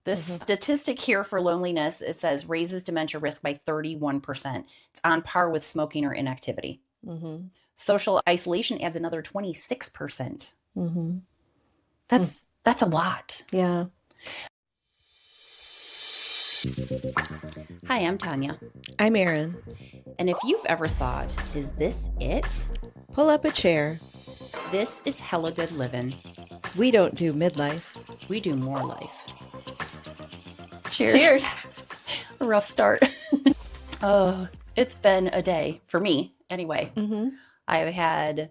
This statistic here for loneliness, it says raises dementia risk by 31%. It's on par with smoking or inactivity. Social isolation adds another 26%. That's a lot. Yeah. Hi, I'm Tonya. I'm Erin. And if you've ever thought, is this it? Pull up a chair. This is hella good living. We don't do midlife. We do more life. Cheers. Cheers. A rough start. Oh, it's been a day for me anyway. I've had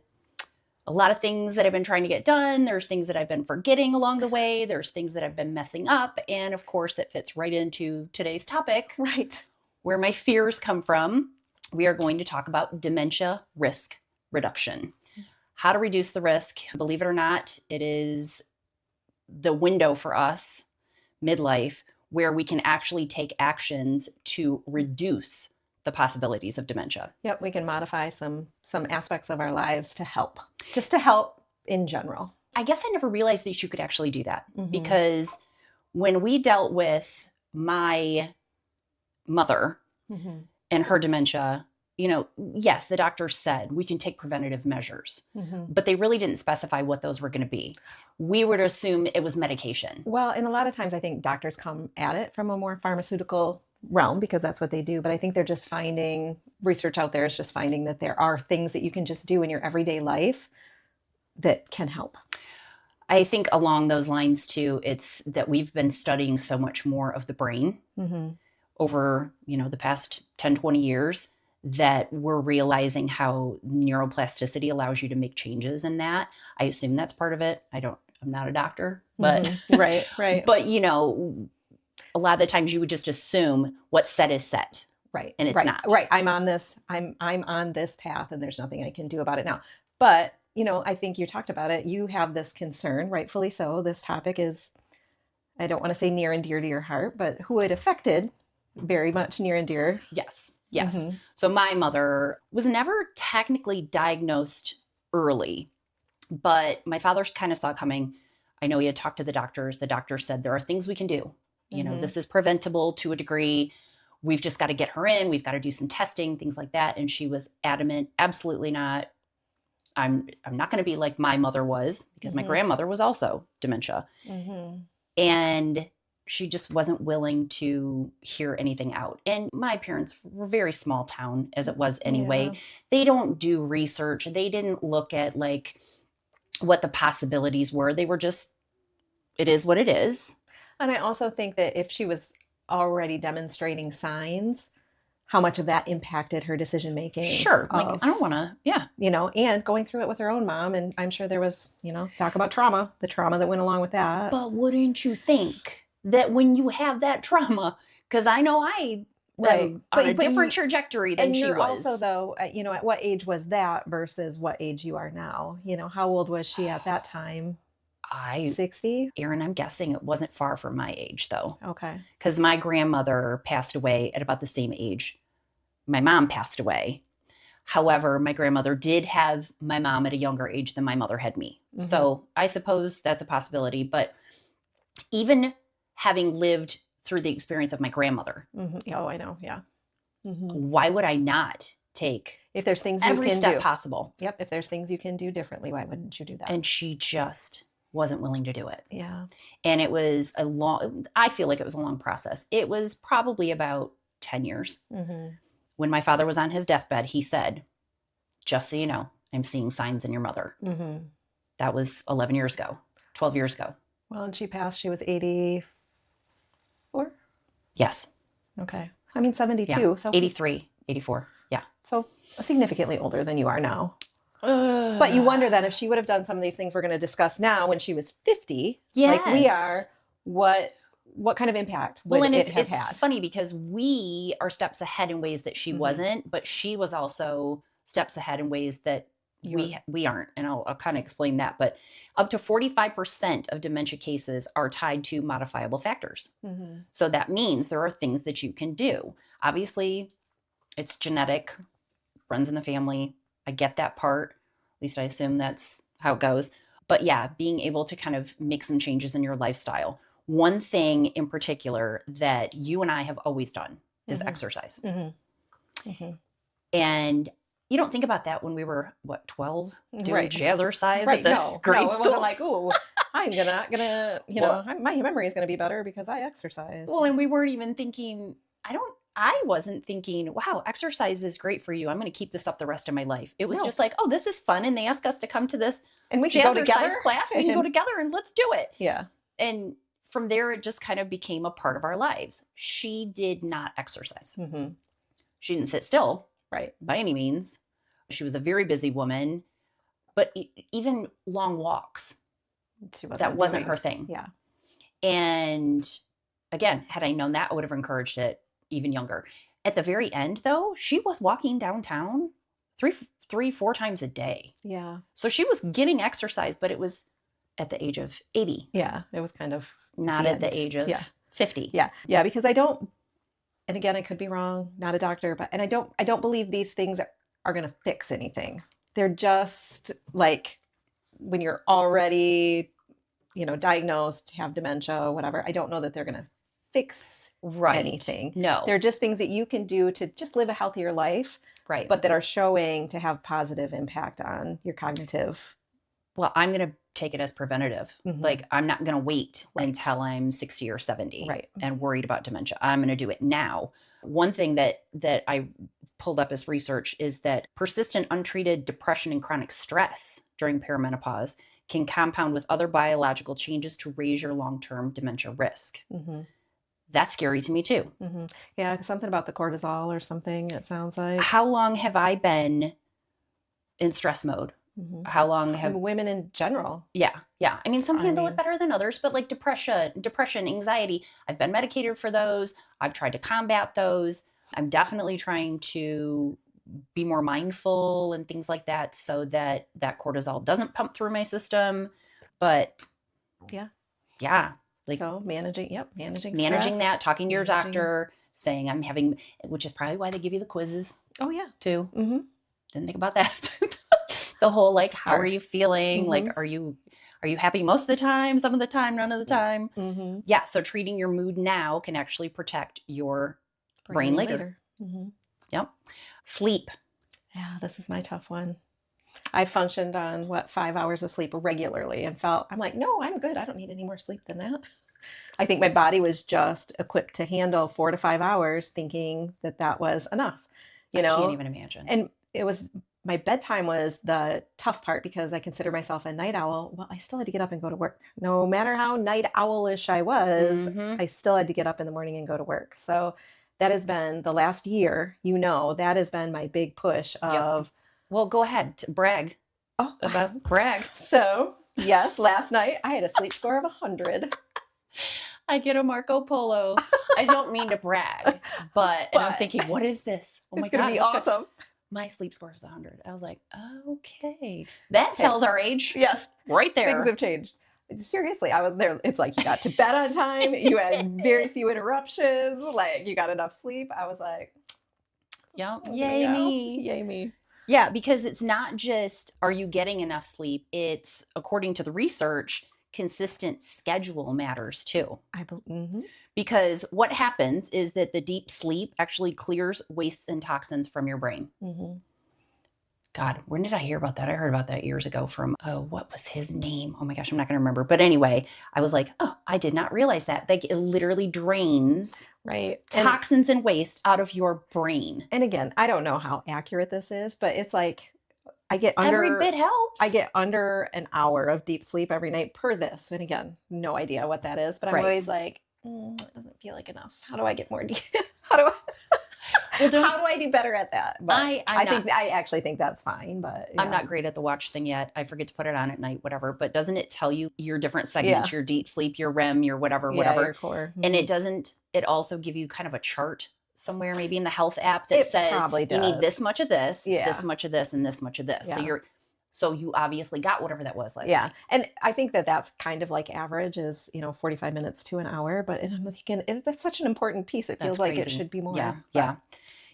a lot of things that I've been trying to get done. There's things that I've been forgetting along the way. There's things that I've been messing up. And of course, it fits right into today's topic, Right. where my fears come from. We are going to talk about dementia risk reduction. How to reduce the risk. Believe it or not, it is the window for us, midlife, where we can actually take actions to reduce the possibilities of dementia. Yep, we can modify some aspects of our lives to help. Just to help in general. I guess I never realized that you could actually do that, because when we dealt with my mother and her dementia, yes, the doctor said we can take preventative measures, but they really didn't specify what those were going to be. We would assume it was medication. Well, and a lot of times I think doctors come at it from a more pharmaceutical realm because that's what they do. But I think they're just finding, research out there is just finding that there are things that you can just do in your everyday life that can help. I think along those lines too, it's that we've been studying so much more of the brain over, the past 10, 20 years, that we're realizing how neuroplasticity allows you to make changes in that. I assume that's part of it. I'm not a doctor, but right. But a lot of the times you would just assume what's set is set. Right. And it's not. Right. I'm on this path and there's nothing I can do about it now. But, I think you talked about it. You have this concern, rightfully so. This topic is, I don't want to say near and dear to your heart, but who it affected very much near and dear. Yes. So my mother was never technically diagnosed early, but my father kind of saw it coming. I know he had talked to the doctors. The doctor said, there are things we can do. This is preventable to a degree. We've just got to get her in. We've got to do some testing, things like that. And she was adamant, absolutely not. I'm not going to be like my mother was, because my grandmother was also dementia. And she just wasn't willing to hear anything out. And my parents were very small town as it was anyway. Yeah. They don't do research. They didn't look at what the possibilities were. They were just, it is what it is. And I also think that if she was already demonstrating signs, how much of that impacted her decision making. Sure. I don't want to, and going through it with her own mom. And I'm sure there was, talk about trauma, the trauma that went along with that. But wouldn't you think that when you have that trauma, because I know I am on a different trajectory than she was. And also though, at what age was that versus what age you are now? How old was she at that time? 60? Erin, I'm guessing it wasn't far from my age though. Okay. Because my grandmother passed away at about the same age my mom passed away. However, my grandmother did have my mom at a younger age than my mother had me. So I suppose that's a possibility. But even having lived through the experience of my grandmother. Oh, I know. Yeah. Why would I not take if there's things you every can step do possible? Yep. If there's things you can do differently, why wouldn't you do that? And she just wasn't willing to do it. Yeah. And it was I feel like it was a long process. It was probably about 10 years. When my father was on his deathbed, he said, just so you know, I'm seeing signs in your mother. That was 11 years ago, 12 years ago. Well, and she passed, she was 84? Yes. Okay. I mean, 72. Yeah. So 83, 84. Yeah. So significantly older than you are now. But you wonder then if she would have done some of these things we're going to discuss now when she was 50, like we are, what kind of impact would it have had? It's funny because we are steps ahead in ways that she wasn't, but she was also steps ahead in ways that we aren't. And I'll kind of explain that. But up to 45% of dementia cases are tied to modifiable factors. So that means there are things that you can do. Obviously, it's genetic, runs in the family. I get that part. At least I assume that's how it goes. But yeah, being able to kind of make some changes in your lifestyle. one thing in particular that you and I have always done is Mhm. exercise. Mhm. And you don't think about that when we were, 12, doing Right. jazzercise Right. at the No, grade it school? wasn't like, ooh, I'm gonna, Well, my memory is gonna be better because I exercise. well, and we weren't even thinking, I wasn't thinking, wow, exercise is great for you. I'm going to keep this up the rest of my life. It was No. just like, oh, this is fun. And they asked us to come to this And we can go together. jazzercise class. We can go together and let's do it. Yeah. And from there, it just kind of became a part of our lives. She did not exercise. Mhm. She didn't sit still Right. by any means. She was a very busy woman, but even long walks, that wasn't her thing. Yeah. And again, had I known that, I would have encouraged it even younger. At the very end, though, she was walking downtown 4 times a day. Yeah. So she was getting exercise, but it was at the age of 80. Yeah. It was kind of not at the age of 50. Yeah. Yeah. Because I don't, and again, I could be wrong, not a doctor, but, and I don't believe these things are going to fix anything. They're just like when you're already, diagnosed, have dementia, whatever. I don't know that they're going to fix anything. No. They're just things that you can do to just live a healthier life. Right. But that are showing to have positive impact on your cognitive. Well, I'm going to take it as preventative. Mhm. Like, I'm not going to wait until I'm 60 or 70 and worried about dementia. I'm going to do it now. One thing that I pulled up as research is that persistent untreated depression and chronic stress during perimenopause can compound with other biological changes to raise your long-term dementia risk. Mhm. That's scary to me too. Mm-hmm. Yeah, something about the cortisol or something, it sounds like. How long have I been in stress mode? Mm-hmm. How long have women in general? Yeah. I mean, some handle it better than others, but like depression, anxiety, I've been medicated for those. I've tried to combat those. I'm definitely trying to be more mindful and things like that so that cortisol doesn't pump through my system. But yeah. Like, so managing stress, that, talking to your doctor, saying I'm having, which is probably why they give you the quizzes. Oh yeah. Too. Mm-hmm. Didn't think about that. The whole, like, how are you feeling? Mm-hmm. Like, are you happy most of the time, some of the time, none of the time? Mm-hmm. Yeah. So treating your mood now can actually protect your brain later. Mm-hmm. Yep. Sleep. Yeah, this is my tough one. I functioned on 5 hours of sleep regularly and I'm like, no, I'm good. I don't need any more sleep than that. I think my body was just equipped to handle 4 to 5 hours, thinking that was enough. I can't even imagine. And it was, my bedtime was the tough part because I consider myself a night owl. Well, I still had to get up and go to work. No matter how night owlish I was, I still had to get up in the morning and go to work. So that has been the last year, that has been my big push of, well, go ahead, brag. Brag. So yes, last night I had a sleep score of 100. I get a Marco Polo. I don't mean to brag, but and I'm thinking, what is this? Oh my God. It's going to be awesome. My sleep score is 100. I was like, okay. That tells our age. Yes. Right there. Things have changed. Seriously, I was there. It's like you got to bed on time. You had very few interruptions. Like you got enough sleep. I was like, yep. Yay me. Yay me. Yeah, because it's not just, are you getting enough sleep? It's, according to the research, consistent schedule matters too. Because what happens is that the deep sleep actually clears wastes and toxins from your brain. Mm-hmm. God, when did I hear about that? I heard about that years ago from, what was his name? Oh my gosh, I'm not going to remember. But anyway, I was like, oh, I did not realize that. Like, it literally drains toxins and waste out of your brain. And again, I don't know how accurate this is, but it's like, I get every bit helps. I get under an hour of deep sleep every night per this. And again, no idea what that is, but I'm always like, it doesn't feel like enough. How do I get more deep? How do I do better at that? But I actually think that's fine, but I'm not great at the watch thing yet. I forget to put it on at night, whatever. But doesn't it tell you your different segments, your deep sleep, your REM, your whatever. Your core. And it also give you kind of a chart somewhere, maybe in the health app that says you need this much of this, this much of this, and this much of this. Yeah. So you obviously got whatever that was last night. And I think that's kind of like average is, 45 minutes to an hour, but I'm thinking that's such an important piece. It feels like it should be more. Yeah.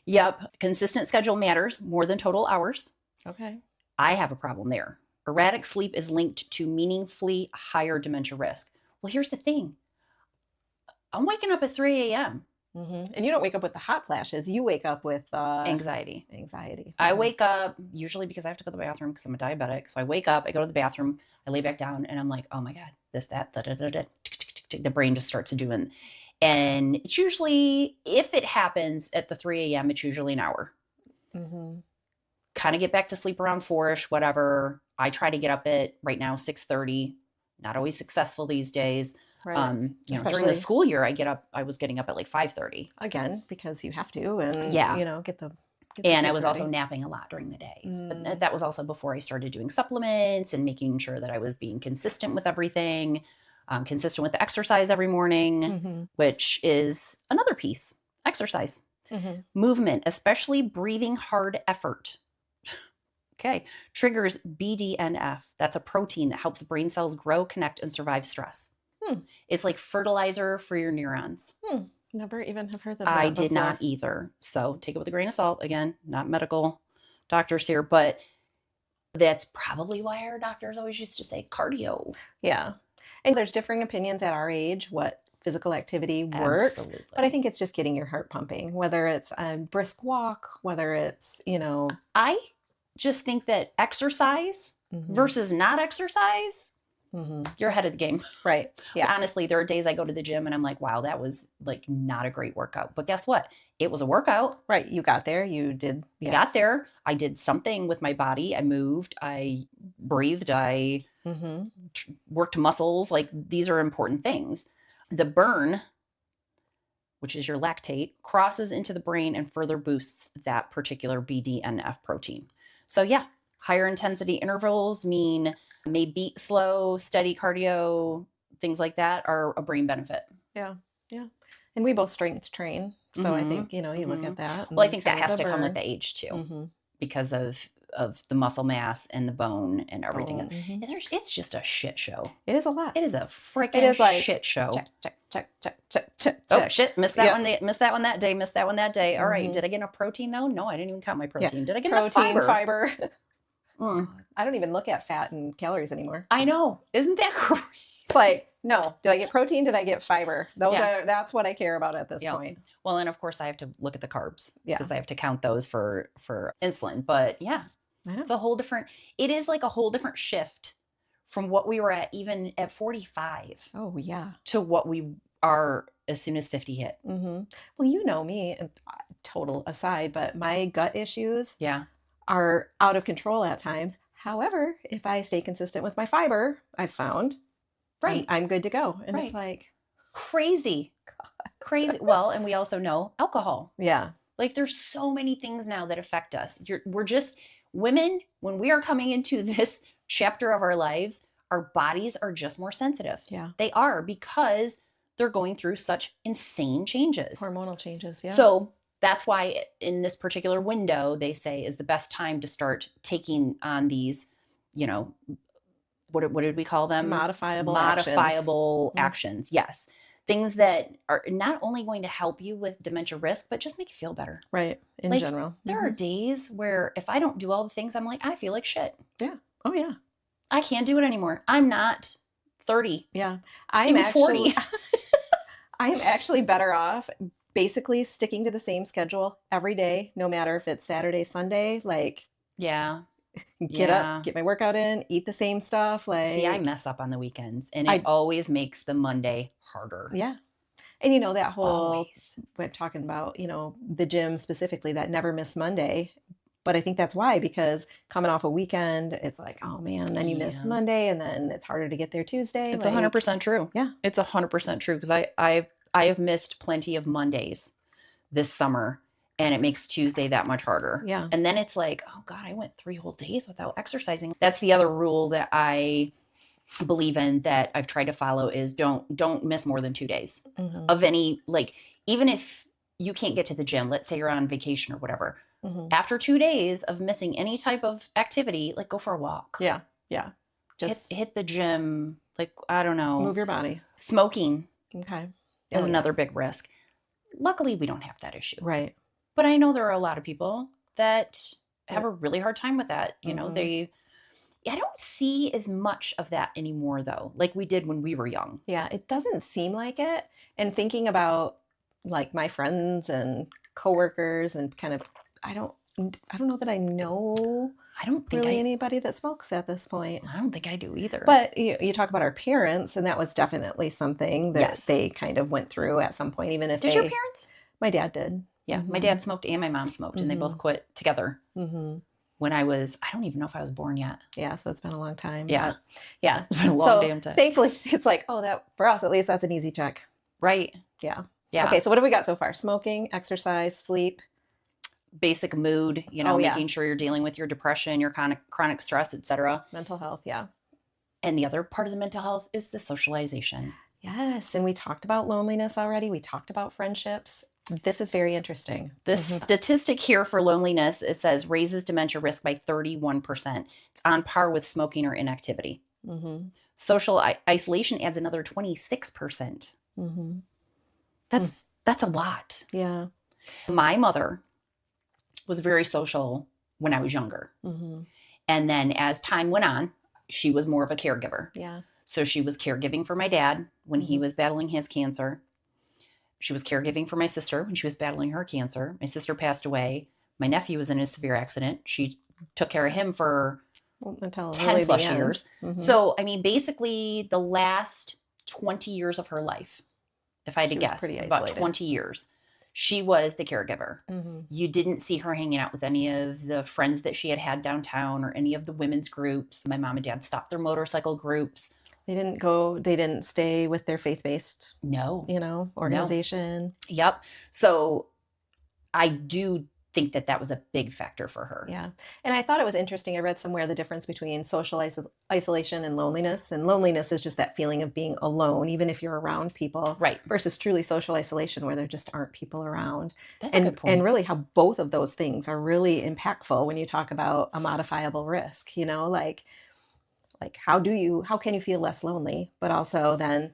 Yep. Consistent schedule matters more than total hours. Okay. I have a problem there. Erratic sleep is linked to meaningfully higher dementia risk. Well, here's the thing. I'm waking up at 3 a.m. And you don't wake up with the hot flashes. You wake up with Anxiety. anxiety. I wake up usually because I have to go to the bathroom because I'm a diabetic. So I wake up, I go to the bathroom, I lay back down, and I'm like, oh my God, this, that, da, da, da, da, tick, tick, tick, tick. The brain just starts doing. And it's usually, if it happens at the 3 a.m., it's usually an hour. Kind of get back to sleep around 4-ish, whatever. I try to get up at right now 6:30. Not always successful these days. Right. During the school year, I was getting up at like 5:30. Again, because you have to, and get the and I kids was ready. also napping a lot during the days. But that was also before I started doing supplements and making sure that I was being consistent with everything, consistent with the exercise every morning, which is another piece. Exercise. Movement, especially breathing hard effort. Okay. Triggers BDNF. That's a protein that helps brain cells grow, connect, and survive stress. It's like fertilizer for your neurons. Never even have heard of that I before. did not either. So take it with a grain of salt. Again, not medical doctors here, but that's probably why our doctors always used to say cardio. Yeah. And there's differing opinions at our age what physical activity works. Absolutely. But I think it's just getting your heart pumping, whether it's a brisk walk, whether it's, I just think that exercise versus not exercise, you're ahead of the game. Right. Yeah. Honestly, there are days I go to the gym and I'm like, wow, that was like not a great workout. But guess what? It was a workout. Right. You got there. You did. I got there. I did something with my body. I moved. I breathed. I worked muscles. Like these are important things. The burn, which is your lactate, crosses into the brain and further boosts that particular BDNF protein. So yeah, higher intensity intervals mean may beat slow, steady cardio, things like that are a brain benefit. Yeah. Yeah. And we both strength train. So I think, you look at that. Well, I think that has to come with the age too, because of the muscle mass and the bone and everything. It's just a shit show. It is a lot. It is a freaking shit show. Check. Oh shit, missed that one. Missed that one that day. Missed that one that day. All right. Did I get enough protein though? No, I didn't even count my protein. Did I get enough fiber? I don't even look at fat and calories anymore. I know. Isn't that crazy? It's like, no, did I get protein? Did I get fiber? That's what I care about at this point. Well, and of course I have to look at the carbs because I have to count those for insulin. But yeah, it's a whole different, it is like a whole different shift from what we were at even at 45. Oh yeah. To what we are as soon as 50 hit. Well, you know me, total aside, but my gut issues are out of control at times. However, if I stay consistent with my fiber, I've found I'm good to go. And it's like crazy. Well, and we also know alcohol. Yeah. Like there's so many things now that affect us. We're just women, when we are coming into this chapter of our lives, our bodies are just more sensitive. Yeah. They are, because they're going through such insane changes. Hormonal changes. Yeah. So that's why in this particular window, they say is the best time to start taking on these, what did we call them? Modifiable actions. Yes. Things that are not only going to help you with dementia risk, but just make you feel better. Right. In general. There are days where if I don't do all the things, I'm like, I feel like shit. Yeah. Oh yeah. I can't do it anymore. I'm not 30. Yeah. I'm actually 40. I'm actually better off basically sticking to the same schedule every day, no matter if it's Saturday, Sunday, get up, get my workout in, eat the same stuff. See, I mess up on the weekends and it always makes the Monday harder. Yeah. And that whole, we're talking about, the gym specifically, that never miss Monday. But I think that's why, because coming off a weekend, it's like, oh man, then you miss Monday and then it's harder to get there Tuesday. It's 100% true. Yeah. It's 100% true. Because I have missed plenty of Mondays this summer. And it makes Tuesday that much harder. Yeah. And then it's like, oh God, I went 3 whole days without exercising. That's the other rule that I believe in, that I've tried to follow, is don't miss more than 2 days of any, even if you can't get to the gym, let's say you're on vacation or whatever, after 2 days of missing any type of activity, go for a walk. Yeah. Yeah. Just hit the gym. I don't know. Move your body. Smoking. Okay. Is another big risk. Luckily, we don't have that issue. Right. But I know there are a lot of people that have a really hard time with that. I don't see as much of that anymore, though, like we did when we were young. Yeah, it doesn't seem like it. And thinking about like my friends and coworkers and kind of, I don't, I don't know that I know I don't think really anybody that smokes at this point. I don't think I do either. But you talk about our parents, and that was definitely something that Yes. they kind of went through at some point, even if Did your parents? My dad did. Yeah, my dad smoked and my mom smoked, and they both quit together when I don't even know if I was born yet. Yeah, so it's been a long time. Yeah. Yeah. It's been a long damn time. Thankfully, it's like, oh, that for us, at least that's an easy check. Right. Yeah. Yeah. Okay, so what have we got so far? Smoking, exercise, sleep. Basic mood, making sure you're dealing with your depression, your chronic stress, etc. Mental health, yeah. And the other part of the mental health is the socialization. Yes, and we talked about loneliness already. We talked about friendships. This is very interesting. This statistic here for loneliness, it says raises dementia risk by 31%. It's on par with smoking or inactivity. Social isolation adds another 26%. That's a lot. Yeah. My mother was very social when I was younger. And then as time went on, she was more of a caregiver. Yeah. So she was caregiving for my dad when he was battling his cancer. She was caregiving for my sister when she was battling her cancer. My sister passed away. My nephew was in a severe accident. She took care of him for until 10 really plus years. So, I mean, basically the last 20 years of her life, if I had to guess, it's about 20 years. She was the caregiver. You didn't see her hanging out with any of the friends that she had downtown or any of the women's groups. My mom and dad stopped their motorcycle groups. They didn't stay with their faith-based, organization. No. Yep. So I do think that was a big factor for her. Yeah. And I thought it was interesting. I read somewhere the difference between social isolation and loneliness. And loneliness is just that feeling of being alone, even if you're around people. Right. Versus truly social isolation where there just aren't people around. That's a good point. And really how both of those things are really impactful when you talk about a modifiable risk, like how can you feel less lonely, but also then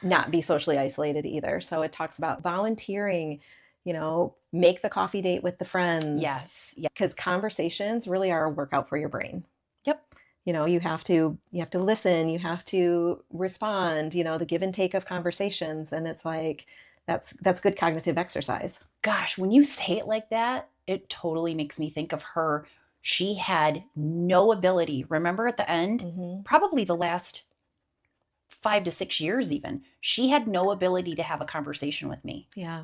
not be socially isolated either. So it talks about volunteering, make the coffee date with the friends. Yes. Because conversations really are a workout for your brain. Yep. You have to listen, you have to respond, the give and take of conversations. And it's like, that's good cognitive exercise. Gosh, when you say it like that, it totally makes me think of her. She had no ability. Remember at the end, probably the last 5 to 6 years even, she had no ability to have a conversation with me. Yeah.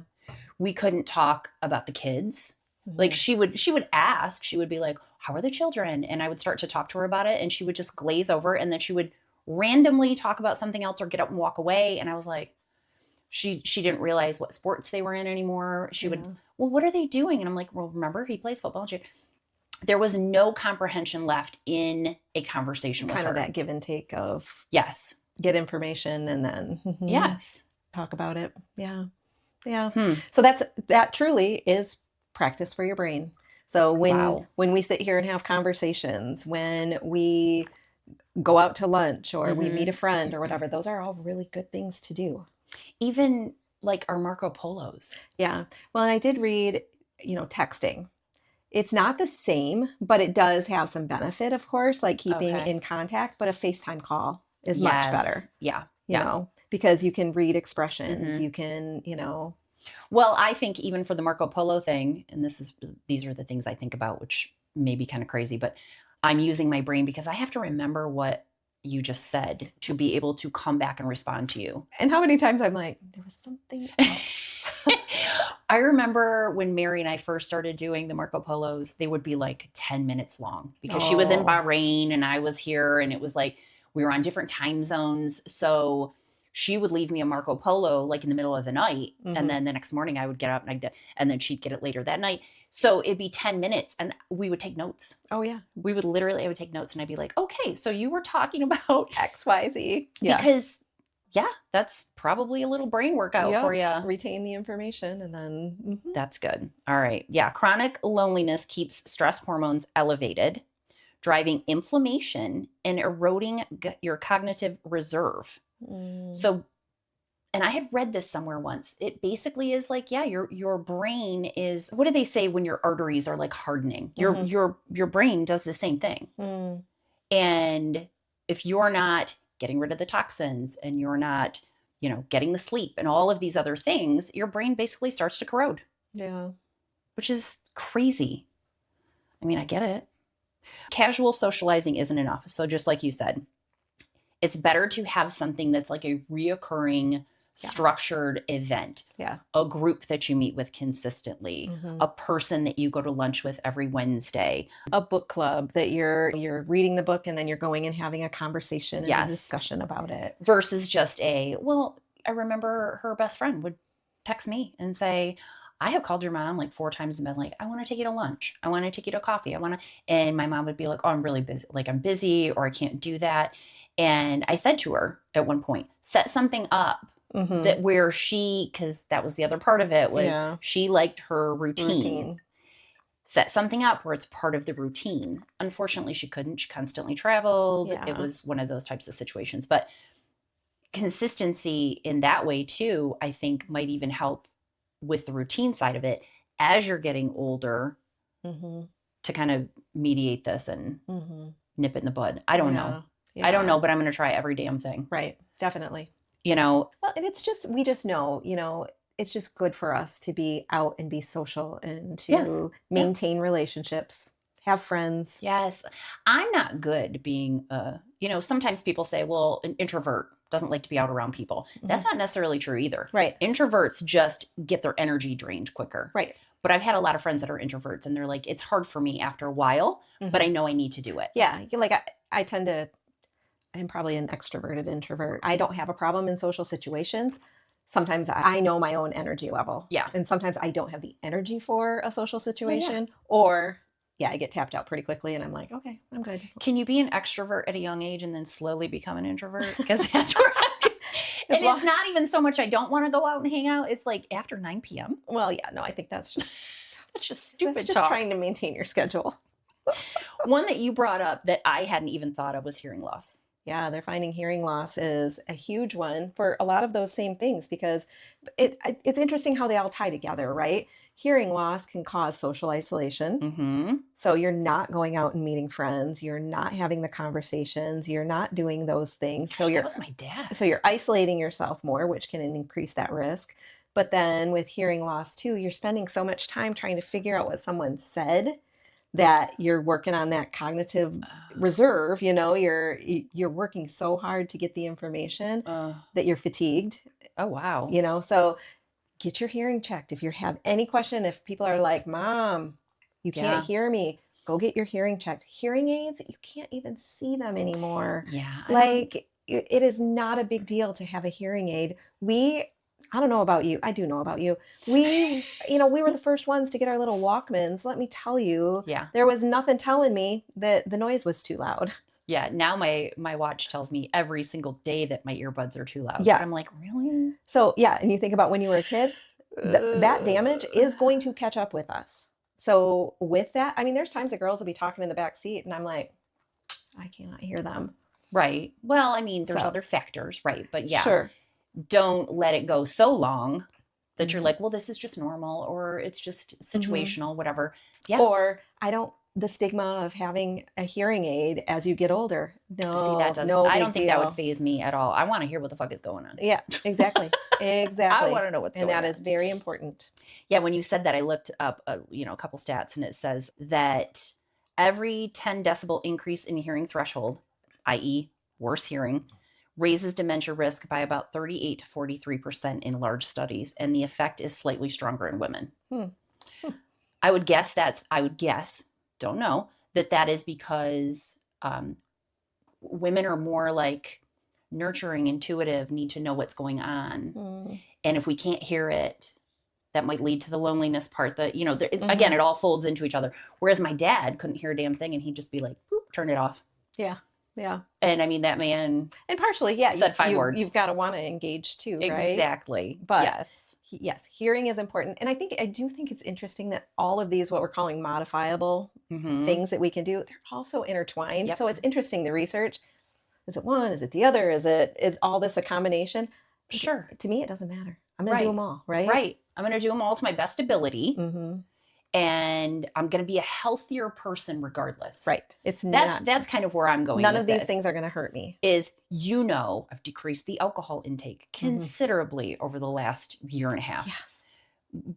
We couldn't talk about the kids. Like she would ask, she would be like, how are the children? And I would start to talk to her about it and she would just glaze over and then she would randomly talk about something else or get up and walk away. And I was like, she didn't realize what sports they were in anymore. She would, well, what are they doing? And I'm like, well, remember he plays football. There was no comprehension left in a conversation with her. Kind of that give and take of yes, get information and then yes, talk about it. Yeah. Yeah. So that truly is practice for your brain. So when we sit here and have conversations, when we go out to lunch or we meet a friend or whatever, those are all really good things to do. Even like our Marco Polos. Yeah. Well, and I did read, texting. It's not the same, but it does have some benefit, of course, like keeping in contact, but a FaceTime call is much better. Yeah. Because you can read expressions, you can, Well, I think even for the Marco Polo thing, and these are the things I think about, which may be kind of crazy, but I'm using my brain because I have to remember what you just said to be able to come back and respond to you. And how many times I'm like, there was something else. I remember when Mary and I first started doing the Marco Polos, they would be like 10 minutes long because she was in Bahrain and I was here and it was like we were on different time zones. So she would leave me a Marco Polo like in the middle of the night. And then the next morning I would get up and then she'd get it later that night. So it'd be 10 minutes and we would take notes. Oh yeah. I would take notes and I'd be like, okay, so you were talking about XYZ. Yeah. Because that's probably a little brain workout for you. Retain the information and then. That's good. All right. Yeah. Chronic loneliness keeps stress hormones elevated, driving inflammation and eroding your cognitive reserve. So, and I had read this somewhere once. It basically is like, your brain is, what do they say when your arteries are like hardening? Your brain does the same thing. And if you're not getting rid of the toxins and you're not, getting the sleep and all of these other things, your brain basically starts to corrode. Yeah. Which is crazy. I mean, I get it. Casual socializing isn't enough. So just like you said, it's better to have something that's like a reoccurring, structured event. Yeah. A group that you meet with consistently, a person that you go to lunch with every Wednesday, a book club that you're reading the book and then you're going and having a conversation and a discussion about it, versus just I remember her best friend would text me and say, I have called your mom like 4 times and been like, I want to take you to lunch. I want to take you to coffee. And my mom would be like, oh, I'm really busy. Like I'm busy or I can't do that. And I said to her at one point, set something up that where because that was the other part of it was she liked her routine. Set something up where it's part of the routine. Unfortunately, she couldn't. She constantly traveled. Yeah. It was one of those types of situations. But consistency in that way too, I think might even help with the routine side of it as you're getting older to kind of mediate this and nip it in the bud. I don't know. Yeah. I don't know, but I'm going to try every damn thing. Right. Definitely. Well, and we just know, it's just good for us to be out and be social and to maintain relationships, have friends. Yes. I'm not good being, sometimes people say, well, an introvert doesn't like to be out around people. That's not necessarily true either. Right. Introverts just get their energy drained quicker. Right. But I've had a lot of friends that are introverts and they're like, it's hard for me after a while, but I know I need to do it. Yeah. Like I'm probably an extroverted introvert. I don't have a problem in social situations. Sometimes I know my own energy level. Yeah. And sometimes I don't have the energy for a social situation or I get tapped out pretty quickly and I'm like, okay, I'm good. Can you be an extrovert at a young age and then slowly become an introvert? Because that's where and it's not even so much I don't want to go out and hang out. It's like after 9 p.m. Well, yeah, no, I think that's just stupid that's just trying to maintain your schedule. One that you brought up that I hadn't even thought of was hearing loss. Yeah, they're finding hearing loss is a huge one for a lot of those same things because it's interesting how they all tie together, right? Hearing loss can cause social isolation. So you're not going out and meeting friends. You're not having the conversations. You're not doing those things. Gosh, that was my dad. So you're isolating yourself more, which can increase that risk. But then with hearing loss too, you're spending so much time trying to figure out what someone said that you're working on that cognitive reserve, you're working so hard to get the information that you're fatigued. Oh, wow. So get your hearing checked. If you have any question, if people are like, Mom, you can't hear me, go get your hearing checked. Hearing aids, you can't even see them anymore. Yeah. It is not a big deal to have a hearing aid. I don't know about you. I do know about you. We were the first ones to get our little Walkmans. Let me tell you, there was nothing telling me that the noise was too loud. Yeah. Now my watch tells me every single day that my earbuds are too loud. Yeah. But I'm like, really? So yeah. And you think about when you were a kid, that damage is going to catch up with us. So with that, I mean, there's times that girls will be talking in the back seat and I'm like, I cannot hear them. Right. Well, I mean, there's other factors, right? But yeah. Sure. Don't let it go so long that you're like, well, this is just normal or it's just situational, whatever. Yeah. Or the stigma of having a hearing aid as you get older. No, see, that doesn't, I don't think that would faze me at all. I want to hear what the fuck is going on. Yeah, exactly. Exactly. I want to know what's going on. And that is very important. Yeah. When you said that, I looked up, a couple stats and it says that every 10 decibel increase in hearing threshold, i.e. worse hearing, raises dementia risk by about 38 to 43% in large studies, and the effect is slightly stronger in women. I would guess, don't know, that is because women are more like nurturing, intuitive, need to know what's going on. And if we can't hear it, that might lead to the loneliness part that, again, it all folds into each other. Whereas my dad couldn't hear a damn thing and he'd just be like, boop, turn it off. Yeah. Yeah. And I mean, that man. And partially, said 5 words. You've got to want to engage too, right? Exactly. But yes, hearing is important. And I do think it's interesting that all of these, what we're calling modifiable things that we can do, they're also intertwined. Yep. So it's interesting, the research. Is it one? Is it the other? Is all this a combination? Sure. To me, it doesn't matter. I'm going to do them all, right? Right. I'm going to do them all to my best ability. and I'm going to be a healthier person regardless. Right. It's That's kind of where I'm going. None with of these this, things are going to hurt me. I've decreased the alcohol intake considerably over the last year and a half. Yes.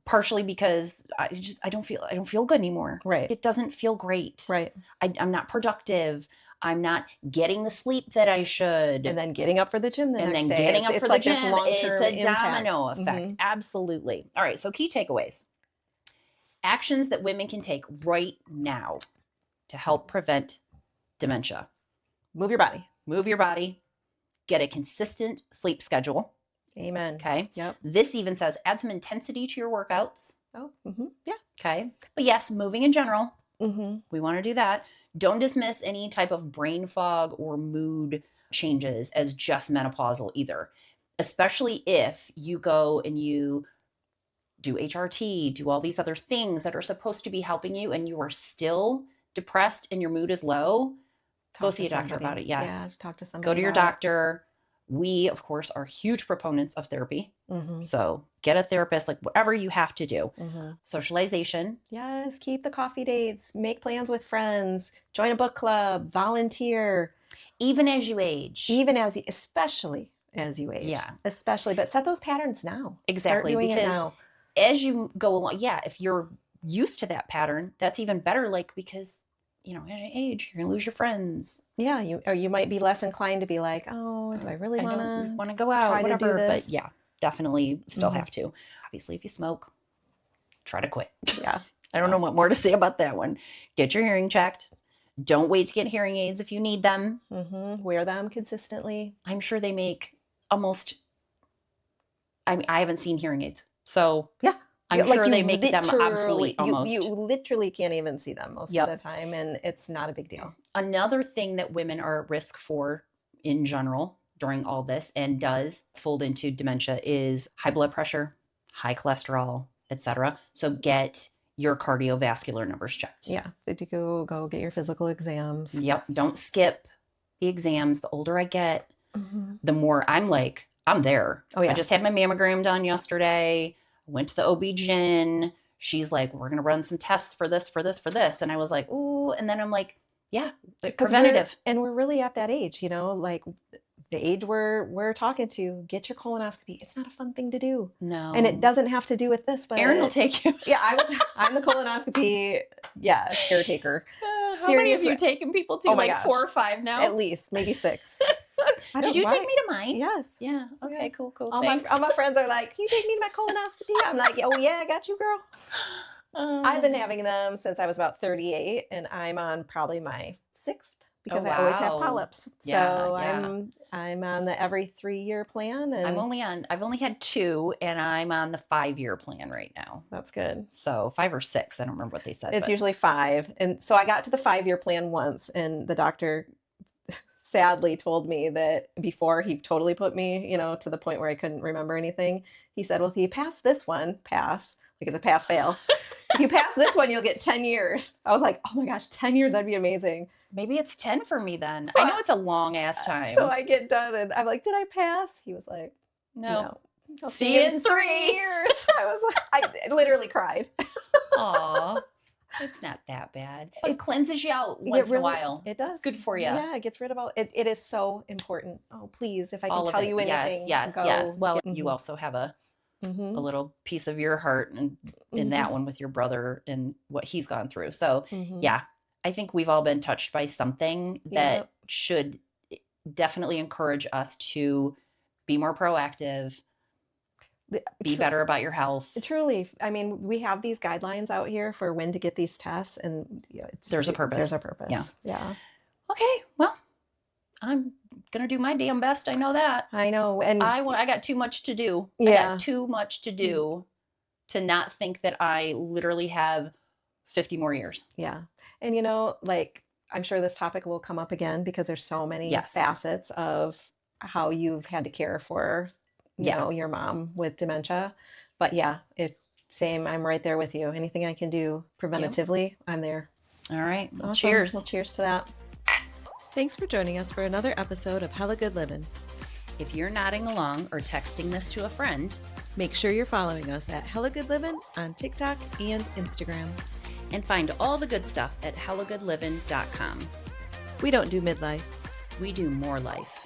Partially because I don't feel good anymore. Right. It doesn't feel great. Right. I'm not productive. I'm not getting the sleep that I should. And then getting up for the gym the next day. Getting up for the gym. It's a impact. domino effect. Absolutely. All right. So key takeaways. Actions that women can take right now to help prevent dementia. Move your body. Move your body. Get a consistent sleep schedule. Amen. Okay. Yep. This even says add some intensity to your workouts. Oh, yeah. Okay. But yes, moving in general. We want to do that. Don't dismiss any type of brain fog or mood changes as just menopausal either, especially if you go and you do HRT, do all these other things that are supposed to be helping you, and you are still depressed and your mood is low. Go see a doctor about it. Yes. Yeah, talk to somebody. Go to your doctor. We, of course, are huge proponents of therapy. So get a therapist, like whatever you have to do. Socialization. Yes. Keep the coffee dates. Make plans with friends. Join a book club. Volunteer. Even as you age. Especially as you age. Yeah. Especially. But set those patterns now. Exactly. Start doing it because now. as you go along, if you're used to that pattern, that's even better. Because as you age, you're gonna lose your friends. Yeah, you might be less inclined to be like, oh, do I really want to go out, whatever. But definitely still have to. Obviously, if you smoke, try to quit. Yeah. I don't know what more to say about that one. Get your hearing checked. Don't wait to get hearing aids if you need them. Wear them consistently. I'm sure they make almost. I haven't seen hearing aids, so yeah. I'm sure they make them obsolete almost. You literally can't even see them most of the time, and it's not a big deal. Another thing that women are at risk for in general during all this and does fold into dementia is high blood pressure, high cholesterol, etc. So get your cardiovascular numbers checked. Yeah, good to go get your physical exams. Yep, don't skip the exams. The older I get, the more I'm there. Oh yeah. I just had my mammogram done yesterday. Went to the OB-GYN. She's like, we're going to run some tests for this. And I was like, ooh. And then I'm like, yeah, preventative. We're really at that age, like the age we're talking to, get your colonoscopy. It's not a fun thing to do. No. And it doesn't have to do with this, but Erin will take you. Yeah, I'm the colonoscopy, caretaker. How many have you taken people to? Like 4 or 5 now? At least, maybe 6. Did you take me to mine? Yes. Yeah. Okay, cool. All my friends are like, can you take me to my colonoscopy? I'm like, oh yeah, I got you, girl. I've been having them since I was about 38, and I'm on probably my 6th because I always have polyps. So I'm on the every 3-year plan, and I've only had 2, and I'm on the 5-year plan right now. That's good. So 5 or 6, I don't remember what they said. It's usually 5, and so I got to the 5-year plan once, and the doctor sadly told me that before he totally put me, to the point where I couldn't remember anything. He said, well, if you pass this one, like it's a pass fail. If you pass this one, you'll get 10 years. I was like, oh my gosh, 10 years, that'd be amazing. Maybe it's 10 for me then. So I know it's a long ass time. So I get done and I'm like, did I pass? He was like, no. I'll see you in 3 years. I was like, I literally cried. Aw. It's not that bad. It cleanses you out once in a while. It does. It's good for you. Yeah, it gets rid of all. It is so important. Oh, please, if I can tell you anything. Yes. Well, you also have a little piece of your heart in that one with your brother and what he's gone through. So I think we've all been touched by something that should definitely encourage us to be more proactive, be better about your health. Truly. I mean, we have these guidelines out here for when to get these tests, and there's a purpose. Yeah. Okay. Well, I'm going to do my damn best. I know that. I know. And I got too much to do. Yeah. I got too much to do to not think that I literally have 50 more years. Yeah. And I'm sure this topic will come up again because there's so many facets of how you've had to care for your mom with dementia. But same. I'm right there with you. Anything I can do preventatively, I'm there. All right. Awesome. Cheers. Well, cheers to that. Thanks for joining us for another episode of Hella Good Livin'. If you're nodding along or texting this to a friend, Make sure you're following us at Hella Good Livin' on TikTok and Instagram. And find all the good stuff at hellagoodlivin.com. We don't do midlife. We do more life.